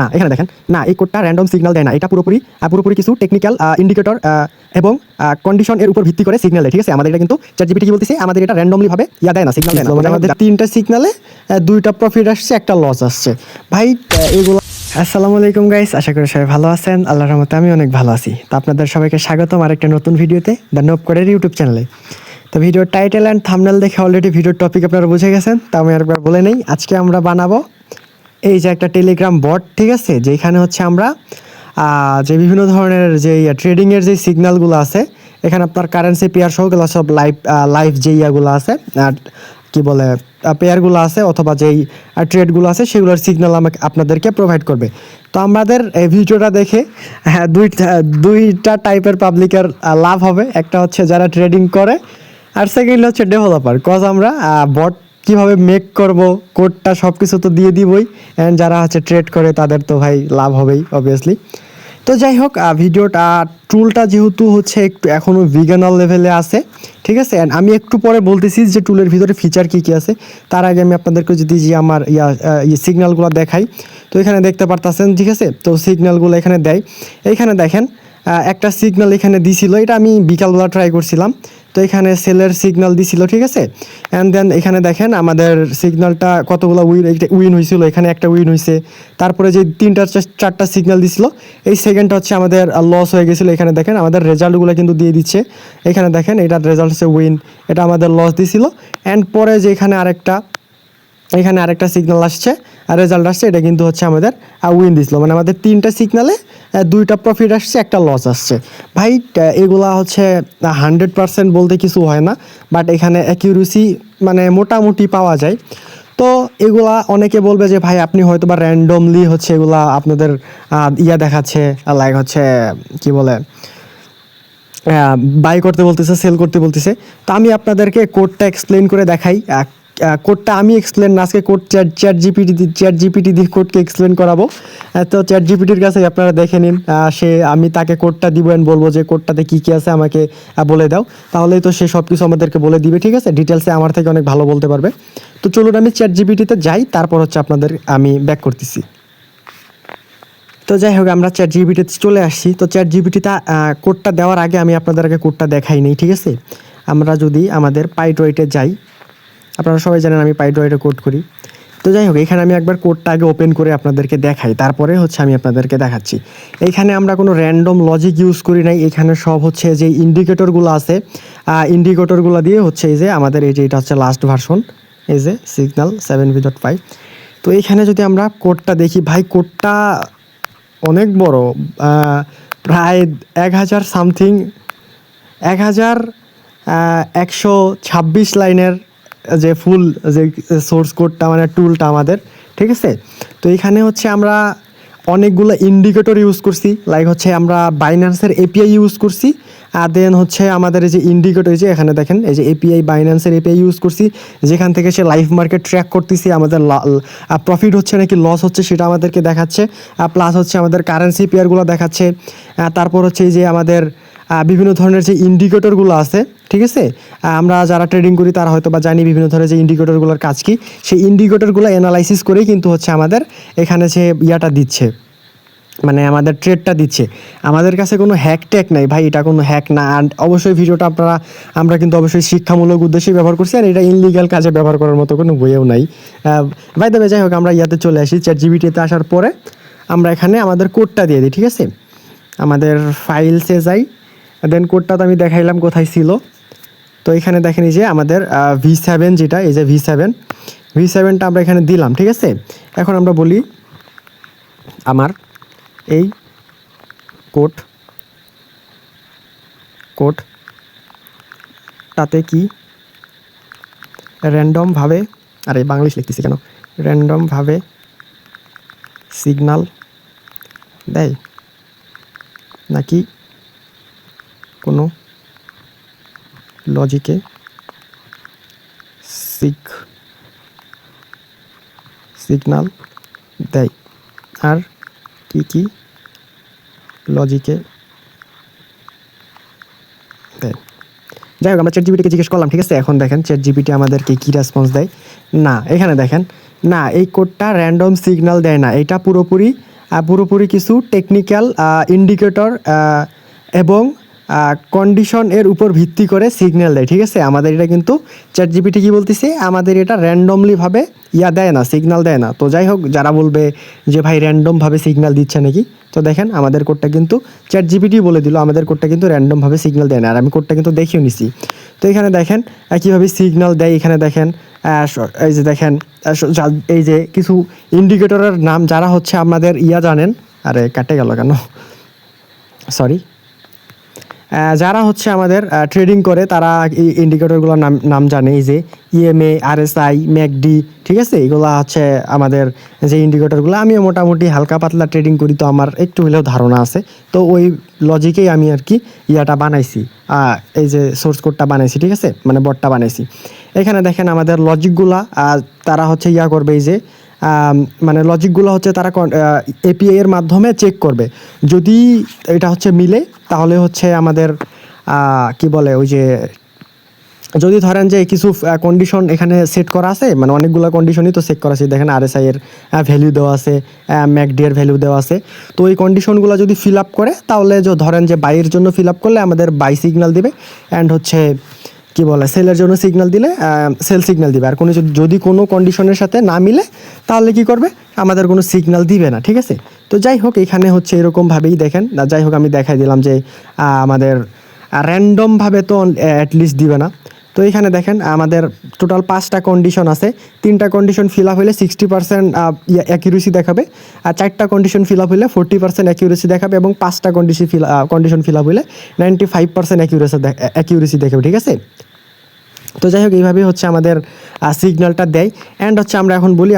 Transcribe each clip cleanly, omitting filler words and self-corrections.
না এখানে দেখেন না এই কোডটা র্যান্ডম সিগন্যাল দেয় না, এটা পুরোপুরি পুরোপুরি কিছু টেকনিক্যাল ইন্ডিকেটর এবং কন্ডিশন এর উপর ভিত্তি করে সিগন্যাল দেয়। ঠিক আছে, আমাদের এটা কিন্তু চ্যাটজিপিটি কি বলতেছে, আমাদের এটা র্যান্ডমলি ভাবে দেয় না, সিগন্যাল দেয় না। মানে আমাদের তিনটা সিগন্যালে দুইটা প্রফিট আসছে, একটা লস আসছে ভাই। এগুলো আসসালামু আলাইকুম গাইস, আশা করি সবাই ভালো আছেন। আল্লাহর রহমতে আমি অনেক ভালো আছি। তো আপনাদের সবাইকে স্বাগতম আরেকটা নতুন ভিডিওতে দ্য নোব কোডের ইউটিউব চ্যানেলে। তো ভিডিওর টাইটেল অ্যান্ড থাম্বনেল দেখে অলরেডি ভিডিওর টপিক আপনারা বুঝে গেছেন, তা আমি আরেকবার বলে নেই। আজকে আমরা বানাবো এই যে একটা টেলিগ্রাম বট, ঠিক আছে, যেখানে হচ্ছে আমরা যে বিভিন্ন ধরনের যে ট্রেডিংয়ের যে সিগন্যালগুলো আছে, এখানে আপনার কারেন্সি পেয়ার সহগুলো সব লাইভ যে ইয়াগুলো আছে, কি বলে পেয়ারগুলো আছে অথবা যেই ট্রেডগুলো আছে সেগুলোর সিগন্যাল আমাকে আপনাদেরকে প্রোভাইড করবে। তো আমাদের এই ভিডিওটা দেখে দুইটা টাইপের পাবলিকের লাভ হবে। একটা হচ্ছে যারা ট্রেডিং করে, আর সেকেন্ড হচ্ছে ডেভেলপার। কজ আমরা বট কীভাবে মেক করব, কোডটা সব কিছু তো দিয়ে দিবই, অ্যান্ড যারা হচ্ছে ট্রেড করে তাদের তো ভাই লাভ হবেই অবভিয়াসলি। তো যাই হোক, ভিডিওটা টুলটা যেহেতু হচ্ছে একটু এখনও বিগিনার লেভেলে আছে, ঠিক আছে, অ্যান্ড আমি একটু পরে বলতেছি যে টুলের ভিতরে ফিচার কী কী আছে। তার আগে আমি আপনাদেরকে যদি যে আমার সিগন্যালগুলো দেখাই, তো এখানে দেখতে পারতেছেন, ঠিক আছে। তো সিগন্যালগুলো এখানে দেয়, এইখানে দেখেন একটা সিগন্যাল এখানে দিছিল, এটা আমি বিকালবেলা ট্রাই করছিলাম। তো এখানে সেলের সিগন্যাল দিছিল, ঠিক আছে। অ্যান্ড দেন এখানে দেখেন আমাদের সিগন্যালটা কতগুলো উইন হয়েছিল, এখানে একটা উইন হয়েছে। তারপরে যে চারটা সিগন্যাল দিছিল, এই সেকেন্ডটা হচ্ছে আমাদের লস হয়ে গেছিলো। এখানে দেখেন আমাদের রেজাল্টগুলো কিন্তু দিয়ে দিচ্ছে। এখানে দেখেন এটার রেজাল্ট হচ্ছে উইন, এটা আমাদের লস দিছিল। অ্যান্ড পরে যে এখানে আরেকটা সিগন্যাল আসছে আর রেজাল্ট আসছে, এটা কিন্তু হচ্ছে আমাদের উইন দিছিল। মানে আমাদের তিনটা সিগন্যালে দুইটা প্রফিট আসছে, একটা লস আসছে। ভাই এগুলা হচ্ছে 100% বলতে কিছু হয় না, বাট এখানে অ্যাকিউরেসি মানে মোটামুটি পাওয়া যায়। তো এগুলা অনেকে বলবে যে ভাই আপনি হয়তো বা র্যান্ডমলি হচ্ছে এগুলা আপনাদের দেখাচ্ছে, লাইক হচ্ছে কি বলে বাই করতে বলতেছে, সেল করতে বলতেছে। তো আমি আপনাদেরকে কোডটা এক্সপ্লেন করে দেখাই। কোডটা আমি এক্সপ্লেন না, আজকে কোড চ্যাট জিপিটি দিয়ে কোডকে এক্সপ্লেন করাবো। তো চ্যাট জিপিটির কাছে আপনারা দেখে নিন, আমি তাকে কোডটা দিব অ্যান্ড বলবো যে কোডটাতে কী কী আছে আমাকে বলে দাও, তাহলেই তো সে সব কিছু আমাদেরকে বলে দিবে, ঠিক আছে। ডিটেলসে আমার থেকে অনেক ভালো বলতে পারবে। তো চলুন আমি চ্যাট জিপিটিতে যাই, তারপর হচ্ছে আপনাদের আমি ব্যাক করতেছি। তো যাই হোক, আমরা চ্যাট জিপিটিতে চলে আসছি। তো চ্যাট জিপিটিতে কোডটা দেওয়ার আগে আমি আপনাদের আগে কোডটা দেখাই নেই, ঠিক আছে। আমরা যদি আমাদের পাইড্রয়েডে যাই, আপনারা সবাই জানেন আমি পাইড্রয়েডে কোড করি। তো যাই হোক, এখানে আমি একবার কোডটা আগে ওপেন করে আপনাদেরকে দেখাই, তারপরে হচ্ছে আমি আপনাদেরকে দেখাচ্ছি। এইখানে আমরা কোনো র্যান্ডম লজিক ইউজ করি নাই, এখানে সব হচ্ছে যে ইন্ডিকেটরগুলো আছে, ইন্ডিকেটরগুলো দিয়ে হচ্ছে এই যে আমাদের এই যে এটা হচ্ছে লাস্ট ভার্সন, এই যে সিগন্যাল 7v.5। তো এইখানে যদি আমরা কোডটা দেখি, ভাই কোডটা অনেক বড়, প্রায় 1000 সামথিং, 1126 লাইনের যে ফুল যে সোর্স কোডটা মানে টুলটা আমাদের, ঠিক আছে। তো এখানে হচ্ছে আমরা অনেকগুলো ইন্ডিকেটর ইউজ করছি, লাইক হচ্ছে আমরা বাইন্যান্সের এপিআই ইউজ করছি, আর দেন হচ্ছে আমাদের এই যে ইন্ডিকেটর, যে এখানে দেখেন এই যে এপিআই, বাইন্যান্সের এপিআই ইউজ করছি, যেখান থেকে সে লাইভ মার্কেট ট্র্যাক করতেছি, আমাদের প্রফিট হচ্ছে নাকি লস হচ্ছে সেটা আমাদেরকে দেখাচ্ছে, প্লাস হচ্ছে আমাদের কারেন্সি পেয়ারগুলো দেখাচ্ছে। তারপর হচ্ছে এই যে আমাদের বিভিন্ন ধরনের যে ইন্ডিকেটরগুলো আছে, ঠিক আছে, আমরা যারা ট্রেডিং করি তারা হয়তো বা জানি বিভিন্ন ধরনের যে ইন্ডিকেটরগুলোর কাজ কি। সেই ইন্ডিকেটরগুলো অ্যানালাইসিস করেই কিন্তু হচ্ছে আমাদের এখানে যে দিচ্ছে, মানে আমাদের ট্রেডটা দিচ্ছে। আমাদের কাছে কোনো হ্যাক ট্যাক নাই ভাই, এটা কোনো হ্যাক না। আর অবশ্যই ভিডিওটা আমরা কিন্তু অবশ্যই শিক্ষামূলক উদ্দেশ্যে ব্যবহার করছি, আর এটা ইনলিগাল কাজে ব্যবহার করার মতো কোনো বইও নাই। ভাই তবে যাই হোক, আমরা চলে আসি চ্যাট জিপিটিতে। আসার পরে আমরা এখানে আমাদের কোডটা দিয়ে দিই, ঠিক আছে। আমাদের ফাইলসে যাই, দেন কোডটা তো আমি দেখাইলাম কোথায় ছিল। তো এখানে দেখেন এই যে আমাদের V7, যেটা এই যে V7টা আমরা এখানে দিলাম, ঠিক আছে। এখন আমরা বলি আমার এই কোডটাতে কি র্যান্ডমভাবে, আরে বাংলিশ লিখতেছি কেন, র্যান্ডমভাবে সিগন্যাল দেয় নাকি কোনো লজিকে সিগন্যাল দেয়, আর কি লজিকে দেয়। যাই হোক, আমরা চ্যাট জিপিটিকে জিজ্ঞেস করলাম, ঠিক আছে। এখন দেখেন চ্যাট জিপিটি আমাদেরকে কী রেসপন্স দেয়। না, এখানে দেখেন, না এই কোডটা র্যান্ডম সিগন্যাল দেয় না, এটা পুরোপুরি পুরোপুরি কিছু টেকনিক্যাল ইন্ডিকেটর এবং কন্ডিশন এর উপর ভিত্তি করে সিগন্যাল দেয়, ঠিক আছে। আমাদের এটা কিন্তু চ্যাটজিপিটি কি বলতেছে, আমাদের এটা র্যান্ডমলিভাবে দেয় না, সিগন্যাল দেয় না। তো যাই হোক, যারা বলবে যে ভাই র্যান্ডমভাবে সিগন্যাল দিচ্ছে নাকি, তো দেখেন আমাদের কোডটা কিন্তু চ্যাটজিপিটি বলে দিল আমাদের কোডটা কিন্তু র্যান্ডমভাবে সিগন্যাল দেয় না। আর আমি কোডটা কিন্তু দেখিয়ে নিছি। তো এখানে দেখেন কীভাবে সিগন্যাল দেয়। এখানে দেখেন এই যে দেখেন এই যে কিছু ইন্ডিকেটরের নাম, যারা হচ্ছে আমাদের জানেন, আরে কাটে গেল কেন, সরি, যারা হচ্ছে আমাদের ট্রেডিং করে তারা এই ইন্ডিকেটরগুলোর নাম জানে। এই যে ইএমএ, আরএসআই, ম্যাকডি, ঠিক আছে, এগুলো হচ্ছে আমাদের যে ইন্ডিকেটরগুলো। আমিও মোটামুটি হালকা পাতলা ট্রেডিং করি, তো আমার একটু হলেও ধারণা আছে। তো ওই লজিকেই আমি আর কি বানাইছি, এই যে সোর্স কোডটা বানাইছি, ঠিক আছে, মানে বটটা বানাইছি। এখানে দেখেন আমাদের লজিকগুলা তারা হচ্ছে করবে, এই যে মানে লজিকগুলো হচ্ছে তারা এপিআই এর মাধ্যমে চেক করবে। যদি এটা হচ্ছে মিলে, তাহলে হচ্ছে আমাদের কি বলে, ওই যে যদি ধরেন যে কিছু কন্ডিশন এখানে সেট করা আছে, মানে অনেকগুলো কন্ডিশনই তো সেট করা আছে। দেখেন আরএসআই এর ভ্যালু দেওয়া আছে, ম্যাকডি এর ভ্যালু দেওয়া আছে। তো এই কন্ডিশনগুলো যদি ফিল আপ করে, তাহলে ধরেন যে বাইয়ের জন্য ফিল আপ করলে আমাদের বাই সিগন্যাল দিবে, অ্যান্ড হচ্ছে কি বলে সেলের জন্য সিগন্যাল দিলে সেল সিগন্যাল দিবে। আর কোনো যদি কোনো কন্ডিশনের সাথে না মিলে, তাহলে কি করবে, আমাদের কোনো সিগন্যাল দিবে না, ঠিক আছে। তো যাই হোক, এখানে হচ্ছে এরকমভাবেই দেখেন। যাই হোক, আমি দেখাই দিলাম যে আমাদের র্যান্ডমভাবে তো অ্যাটলিস্ট দিবে না। তো এখানে দেখেন আমাদের টোটাল 5টা কন্ডিশন আছে। 3টা কন্ডিশন ফিল আপ হলে 60% অ্যাকিউরেসি দেখাবে, আর 4টা কন্ডিশন ফিল আপ হলে 40% অ্যাকিউরেসি দেখাবে, এবং 5টা কন্ডিশন ফিল আপ হলে 95% অ্যাকিউরেসি দেখাবে, ঠিক আছে। তো যাই হোক, এইভাবেই হচ্ছে আমাদের সিগন্যালটা দেয়। অ্যান্ড হচ্ছে আমরা এখন বলি,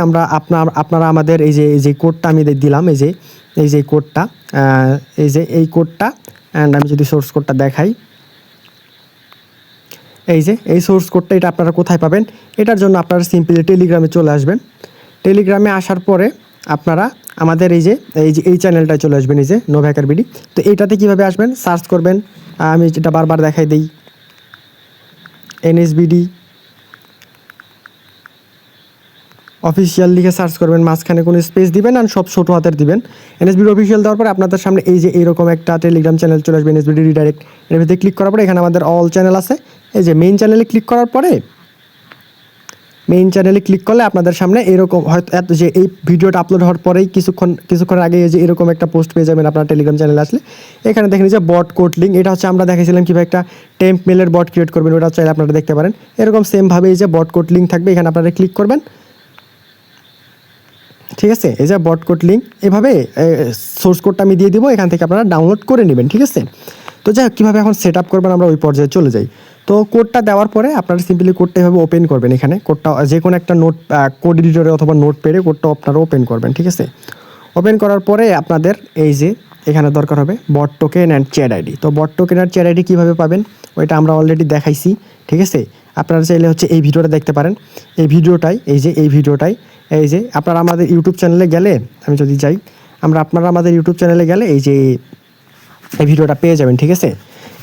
আপনারা আমাদের এই যে কোডটা আমি দিলাম, এই যে কোডটা, এই কোডটা, অ্যান্ড আমি যদি সোর্স কোডটা দেখাই, এই সোর্স কোডটা, এটা আপনারা কোথায় পাবেন? এটার জন্য আপনারা সিম্পলি টেলিগ্রামে চলে আসবেন। টেলিগ্রামে আসার পরে আপনারা আমাদের এই চ্যানেলটায় চলে আসবেন, এই যে নোভ হ্যাকার বিডি। তো এইটাতে কীভাবে আসবেন, সার্চ করবেন, আমি যেটা বারবার দেখাই দিই, এনএসবিডি অফিসিয়াল লিখে সার্চ করবেন, মাঝখানে কোনো স্পেস দিবেন, আর সব ছোটো হাতের দিবেন। এনএসবিডি অফিসিয়াল দেওয়ার পরে আপনাদের সামনে এই যে এইরকম একটা টেলিগ্রাম চ্যানেল চলে আসবে, এনএসবিডি রিডাইরেক্ট। এর ভিতরে ক্লিক করার পরে এখানে আমাদের অল চ্যানেল আছে। এই যে মেইন চ্যানেলে ক্লিক করার পরে, মেইন চ্যানেলে ক্লিক করলে আপনাদের সামনে এরকম, হয়তো যে এই ভিডিওটা আপলোড হওয়ার পরেই কিছুক্ষণ আগে যে এরকম একটা পোস্ট পেয়ে যাবেন আপনার টেলিগ্রাম চ্যানেলে আসলে। এখানে দেখেন যে বট কোড লিঙ্ক, এটা হচ্ছে আমরা দেখেছিলাম কীভাবে একটা টেম্প মেলের বট ক্রিয়েট করবেন, ওটা চাইলে আপনারা দেখতে পারেন। এরকম সেমভাবে এই যে বট কোড লিঙ্ক থাকবে, এখানে আপনারা ক্লিক করবেন, ঠিক আছে। এই যে বট কোড লিঙ্ক, এভাবে সোর্স কোডটা আমি দিয়ে দিব, এখান থেকে আপনারা ডাউনলোড করে নেবেন, ঠিক আছে। তো যাই হোক, কীভাবে এখন সেট আপ করবেন আমরা ওই পর্যায়ে চলে যাই। তো কোডটা দেওয়ার পরে আপনারা সিম্পলি কোডটা এভাবে ওপেন করবেন। এখানে কোডটা যে কোনো একটা কোড এডিটরে অথবা নোট পেডে কোডটা আপনারা ওপেন করবেন, ঠিক আছে। ওপেন করার পরে আপনাদের এই যে এখানে দরকার হবে বট টোকেন অ্যান্ড চ্যাট আইডি। তো বট টোকেন আর চ্যাট আইডি কীভাবে পাবেন, ওইটা আমরা অলরেডি দেখাইছি, ঠিক আছে। আপনারা চাইলে হচ্ছে এই ভিডিওটা দেখতে পারেন। এই ভিডিওটাই এই যে আপনারা আমাদের ইউটিউব চ্যানেলে গেলে, আমি যদি যাই, আপনারা আমাদের ইউটিউব চ্যানেলে গেলে এই যে এই ভিডিওটা পেয়ে যাবেন, ঠিক আছে।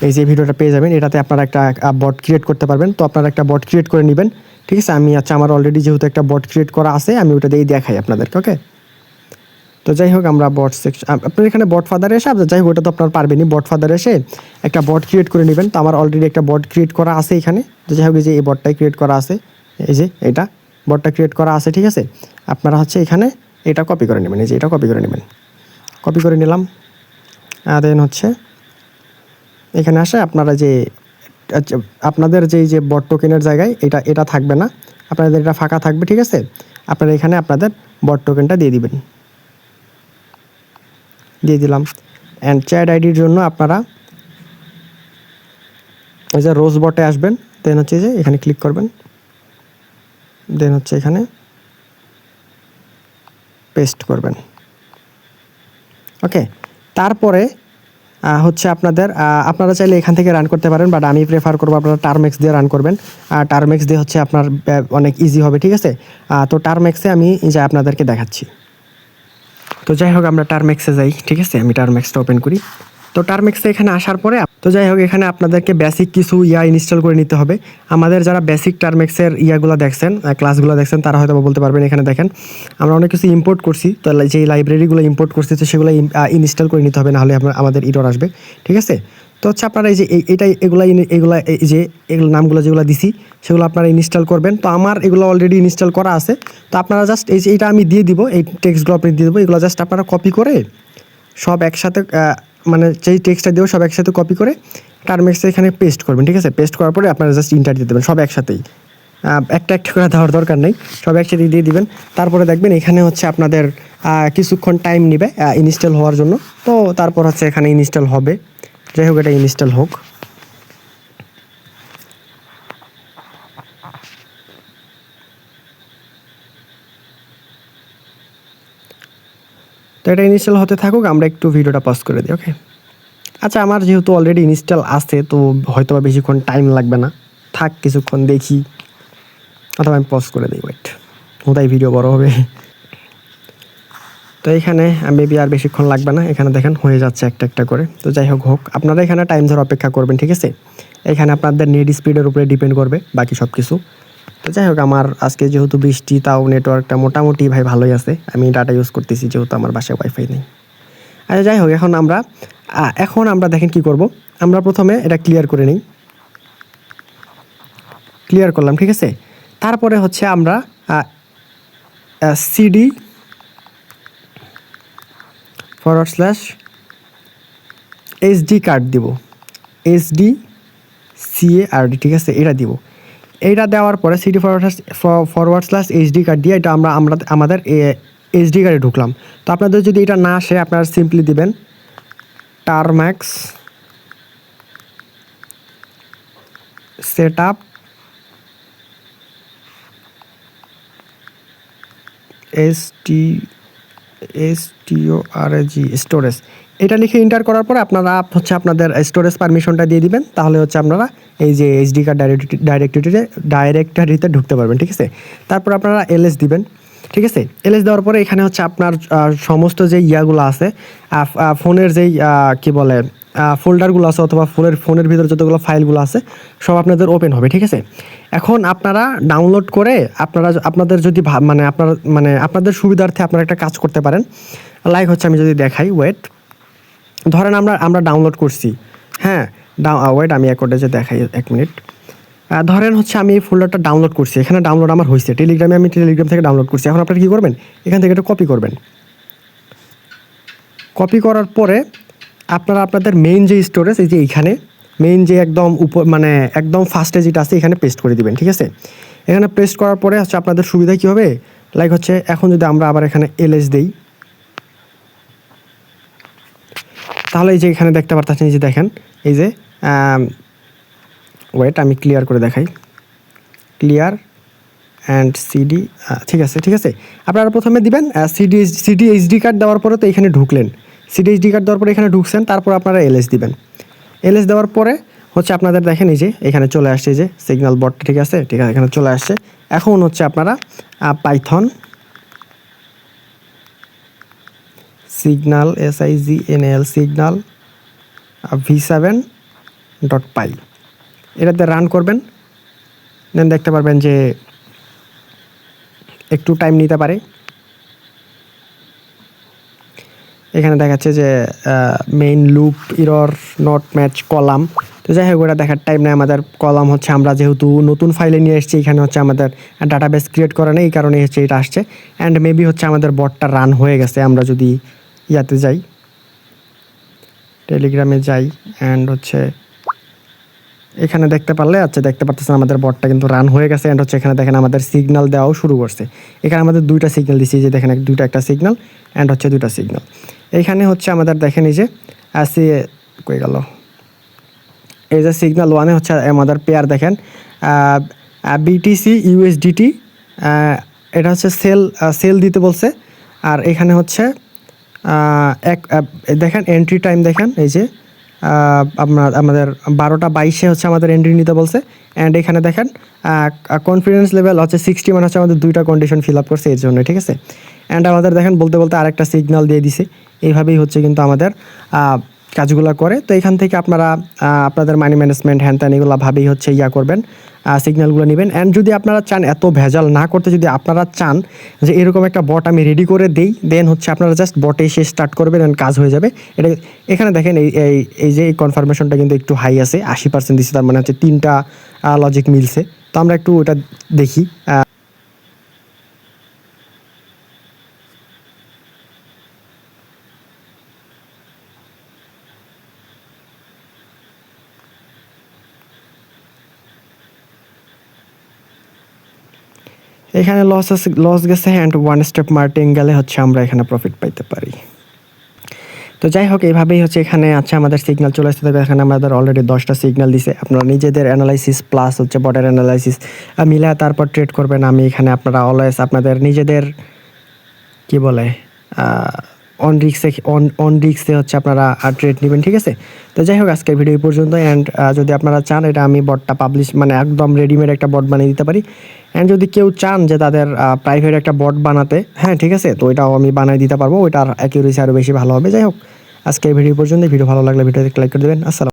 এই যে ভিডিওটা পেয়ে যাবেন, এটাতে আপনারা একটা বট ক্রিয়েট করতে পারবেন। তো আপনারা একটা বট ক্রিয়েট করে নেবেন, ঠিক আছে। আমার অলরেডি যেহেতু একটা বট ক্রিয়েট করা আছে, আমি ওটা দিয়েই দেখাই আপনাদেরকে, ওকে। তো যাই হোক, আমরা বট সেকশন, আপনার এখানে বট ফাদার এসে, যাই হোক ওটা তো আপনার পারবেনই, বট ফাদার এসে একটা বট ক্রিয়েট করে নেবেন। তো আমার অলরেডি একটা বট ক্রিয়েট করা আছে এখানে। তো যাই হোক, এই যে এই বটটাই ক্রিয়েট করা আছে, এই যে এটা বটটা ক্রিয়েট করা আছে, ঠিক আছে। আপনারা হচ্ছে এখানে এটা কপি করে নেবেন, এই যে এটা কপি করে নেবেন, কপি করে নিলাম। দেন হচ্ছে এখানে আসে আপনারা যে আপনাদের যে বট টোকেনের জায়গায় এটা থাকবে না, আপনাদের এটা ফাঁকা থাকবে, ঠিক আছে। আপনারা এখানে আপনাদের বট টোকেনটা দিয়ে দিবেন, দিয়ে দিলাম। অ্যান্ড চ্যাট আইডির জন্য আপনারা এই যে রোজ বটে আসবেন, দেন হচ্ছে যে এখানে ক্লিক করবেন, দেন হচ্ছে এখানে পেস্ট করবেন, ওকে। তারপরে হচ্ছে আপনারা চাইলে এখান থেকে রান করতে পারেন, বাট আমি প্রেফার করবো আপনারা টার্মেক্স দিয়ে রান করবেন। আর টার্মেক্স দিয়ে হচ্ছে আপনার অনেক ইজি হবে, ঠিক আছে। তো টার্মেক্সে আমি আপনাদেরকে দেখাচ্ছি। তো যাই হোক, আমরা টার্মেক্সে যাই, ঠিক আছে। আমি টার্মেক্সটা ওপেন করি। তো টার্মেক্সে এখানে আসার পরে তো যাই হোক, এখানে আপনাদেরকে বেসিক কিছু ইনস্টল করে নিতে হবে। আমাদের যারা বেসিক টার্মেক্সের ইয়াগুলো দেখছেন, ক্লাসগুলো দেখছেন, তারা হয়তো বলতে পারবেন। এখানে দেখেন আমরা অনেক কিছু ইম্পোর্ট করছি, তো যে লাইব্রেরিগুলো ইম্পোর্ট করছি তো সেগুলো ইনস্টল করে নিতে হবে, নাহলে আমাদের ইরর আসবে, ঠিক আছে। তো হচ্ছে আপনারা এই যে এগুলো নামগুলো যেগুলো দিছি সেগুলো আপনারা ইনস্টল করবেন। তো আমার এগুলো অলরেডি ইনস্টল করা আছে, তো আপনারা জাস্ট এই যে এটা আমি দিয়ে দিব, এই টেক্সটগুলো আপনি দিয়ে দেবো, এগুলো জাস্ট আপনারা কপি করে সব একসাথে মানে যেই টেক্সটটা দেবো সব একসাথে কপি করে টার্মেক্সে এখানে পেস্ট করবেন, ঠিক আছে। পেস্ট করার পরে আপনারা জাস্ট ইন্টার দিয়ে দেবেন সব একসাথেই, একটা একটা করে দেওয়ার দরকার নেই, সব একসাথে দিয়ে দিবেন। তারপরে দেখবেন এখানে হচ্ছে আপনাদের কিছুক্ষণ টাইম নেবে ইনস্টল হওয়ার জন্য। তো তারপর হচ্ছে এখানে ইনস্টল হবে। যাই হোক, এটা ইনস্টল হোক। তো এটা ইনস্টল হতে থাকুক, আমরা একটু ভিডিওটা পজ করে দিই, ওকে। আচ্ছা, আমার যেহেতু অলরেডি ইনস্টল আছে তো হয়তো বা বেশিক্ষণ টাইম লাগবে না, থাক কিছুক্ষণ দেখি, অথবা আমি পজ করে দিই, ওয়েট, কোথায় ভিডিও বড় হবে। তো এখানে মেবি আর বেশিক্ষণ লাগবে না, এখানে দেখেন হয়ে যাচ্ছে একটা একটা করে। তো যাই হোক, আপনারা এখানে টাইম ধরে অপেক্ষা করবেন, ঠিক আছে। এখানে আপনাদের নেট স্পিডের উপরে ডিপেন্ড করবে বাকি সব কিছু। তো যাই হোক, আমার আজকে যেহেতু বৃষ্টি, তাও নেটওয়ার্কটা মোটামুটি ভাই ভালোই আছে, আমি ডাটা ইউজ করতেছি যেহেতু আমার বাসায় ওয়াইফাই নেই। আচ্ছা, যাই হোক, এখন আমরা দেখেন কি করব। আমরা প্রথমে এটা ক্লিয়ার করে নিই, ক্লিয়ার করলাম, ঠিক আছে। তারপরে হচ্ছে আমরা সিডি /SD কার্ড দিব, SDCARD, ঠিক আছে, এটা দিব। এইটা দেওয়ার পরে CD/SD কার্ড দিয়ে এটা আমরা আমাদের SD কার্ডে ঢুকলাম। তো আপনাদের যদি এটা না আসে, আপনারা সিম্পলি দিবেন টার্ম্যাক্স সেটআপ স্টোরেজ, এটা লিখে এন্টার করার পরে আপনারা হচ্ছে আপনাদের স্টোরেজ পারমিশনটা দিয়ে দিবেন। তাহলে হচ্ছে আপনারা এই যে SD কার্ড ডাইরেক্টরিতে ঢুকতে পারবেন, ঠিক আছে। তারপর আপনারা LS দিবেন, ঠিক আছে। LS দেওয়ার পরে এখানে হচ্ছে আপনার সমস্ত যে ইয়াগুলো আছে, ফোনের যেই কি বলে ফোল্ডারগুলো আছে, অথবা ফোনের ভিতরে যতগুলো ফাইলগুলো আছে সব আপনাদের ওপেন হবে, ঠিক আছে। এখন আপনারা ডাউনলোড করে আপনাদের যদি আপনাদের সুবিধার্থে আপনারা একটা কাজ করতে পারেন। লাইক হচ্ছে আমি যদি দেখাই, ওয়েট, ধরেন আমরা ডাউনলোড করছি, হ্যাঁ, ওয়েট, আমি এক যে দেখাই, 1 মিনিট। ধরেন হচ্ছে আমি এই ফোল্ডারটা ডাউনলোড করছি, এখানে ডাউনলোড আমার হয়েছে, আমি টেলিগ্রাম থেকে ডাউনলোড করছি। এখন আপনারা কী করবেন, এখান থেকে এটা কপি করবেন। কপি করার পরে আপনারা আপনাদের মেইন যে স্টোরেজ, এই যে এইখানে মেইন যে একদম একদম ফার্স্টে যেটা আছে এখানে পেস্ট করে দিবেন, ঠিক আছে। এখানে পেস্ট করার পরে হচ্ছে আপনাদের সুবিধা কী হবে, লাইক হচ্ছে এখন যদি আমরা আবার এখানে LS দেই, তাহলে এই যে এখানে দেখতে পারতেছেন, এই যে দেখেন, এই যে ওয়েট, আমি ক্লিয়ার করে দেখাই, ক্লিয়ার অ্যান্ড সিডি, ঠিক আছে। আপনারা প্রথমে দিবেন সিডি এইচডি কার্ড দেওয়ার পরে তো এখানে ঢুকলেন, সিডি এইচডি কার্ড দেওয়ার পরে এখানে ঢুকছেন, তারপর আপনারা LS দিবেন। LS দেওয়ার পরে হচ্ছে আপনাদের দেখেন এই যে এখানে চলে আসছে যে সিগন্যাল বট, ঠিক আছে, এখানে চলে আসছে। এখন হচ্ছে আপনারা পাইথন সিগন্যাল সিগন্যাল v7.py এটাতে রান করবেন। দেন দেখতে পারবেন যে একটু টাইম নিতে পারে। এখানে দেখাচ্ছে যে main loop error not match column. তো যাই হোক, ওটা দেখার টাইম নেই আমাদের। কলাম হচ্ছে আমরা যেহেতু নতুন ফাইলে নিয়ে এসেছি, এখানে হচ্ছে আমাদের ডাটাবেস ক্রিয়েট করা নেই, এই কারণে হচ্ছে এটা আসছে। অ্যান্ড মেবি হচ্ছে আমাদের বটটা রান হয়ে গেছে। আমরা যদি ইয়াতে যাই, টেলিগ্রামে যাই, অ্যান্ড হচ্ছে এখানে দেখতে পারতেছেন আমাদের বটটা কিন্তু রান হয়ে গেছে। অ্যান্ড হচ্ছে এখানে দেখেন আমাদের সিগন্যাল দেওয়াও শুরু করছে। এখানে আমাদের 2টা সিগন্যাল দিচ্ছি, যে দেখেন একটা সিগন্যাল অ্যান্ড হচ্ছে 2টা সিগন্যাল। এইখানে হচ্ছে আমাদের দেখেন এই যে কই গেল, এই যে সিগন্যাল 1-এ হচ্ছে আমাদের পেয়ার দেখেন BTC USDT, এটা হচ্ছে সেল দিতে বলছে। আর এখানে হচ্ছে দেখেন এন্ট্রি টাইম, দেখেন এই যে আমাদের 12:22 হচ্ছে আমাদের এন্ট্রি নিতে বলছে। অ্যান্ড এখানে দেখেন কনফিডেন্স লেভেল হচ্ছে 60, মানে হচ্ছে আমাদের 2টা কন্ডিশন ফিল আপ করছে এর জন্য, ঠিক আছে। অ্যান্ড আমাদের দেখেন বলতে আরেকটা সিগন্যাল দিয়ে দিছে। এইভাবেই হচ্ছে কিন্তু আমাদের কাজগুলো করে। তো এখান থেকে আপনারা আপনাদের মানি ম্যানেজমেন্ট হ্যান ত্যান এগুলো ভাবেই হচ্ছে করবেন, সিগন্যালগুলো নেবেন। অ্যান্ড যদি আপনারা চান এত ভেজাল না করতে, যদি আপনারা চান যে এরকম একটা বট আমি রেডি করে দেই, দেন হচ্ছে আপনারা জাস্ট বটে এসে স্টার্ট করবেন অ্যান্ড কাজ হয়ে যাবে। এটা এখানে দেখেন এই যে এই কনফার্মেশনটা কিন্তু একটু হাই আছে, 80% দিচ্ছে, তার মানে হচ্ছে 3টা লজিক মিলছে। তো আমরা একটু ওটা দেখি। এখানে লস গেছে অ্যান্ড 1 স্টেপ মার্টিং গেলে হচ্ছে আমরা এখানে প্রফিট পাইতে পারি। তো যাই হোক, এইভাবেই হচ্ছে এখানে আছে আমাদের সিগন্যাল চলে আসতে থাকবে। এখানে আমাদের অলরেডি 10টা সিগন্যাল দিছে। আপনারা নিজেদের অ্যানালাইসিস প্লাস হচ্ছে বটের অ্যানালাইসিস মিলে তারপর ট্রেড করবেন। আমি এখানে আপনারা অলওয়েজ আপনাদের নিজেদের কি বলে অন রিক্সে হচ্ছে আপনারা ট্রেড নেবেন, ঠিক আছে। তো যাই হোক, আজকের ভিডিও এই পর্যন্ত। অ্যান্ড যদি আপনারা চান এটা আমি বটটা পাবলিশ মানে একদম রেডিমেড একটা বট বানিয়ে দিতে পারি। অ্যান্ড যদি কেউ চান যে তাদের প্রাইভেট একটা বট বানাতে, হ্যাঁ ঠিক আছে, তো ওইটাও আমি বানিয়ে দিতে পারবো। ওইটার অ্যাকিউরেসি আরও বেশি ভালো হবে। যাই হোক, আজকের ভিডিও পর্যন্ত। ভিডিও ভালো লাগলে ভিডিওতে লাইক করে দেবেন। আসসালাম।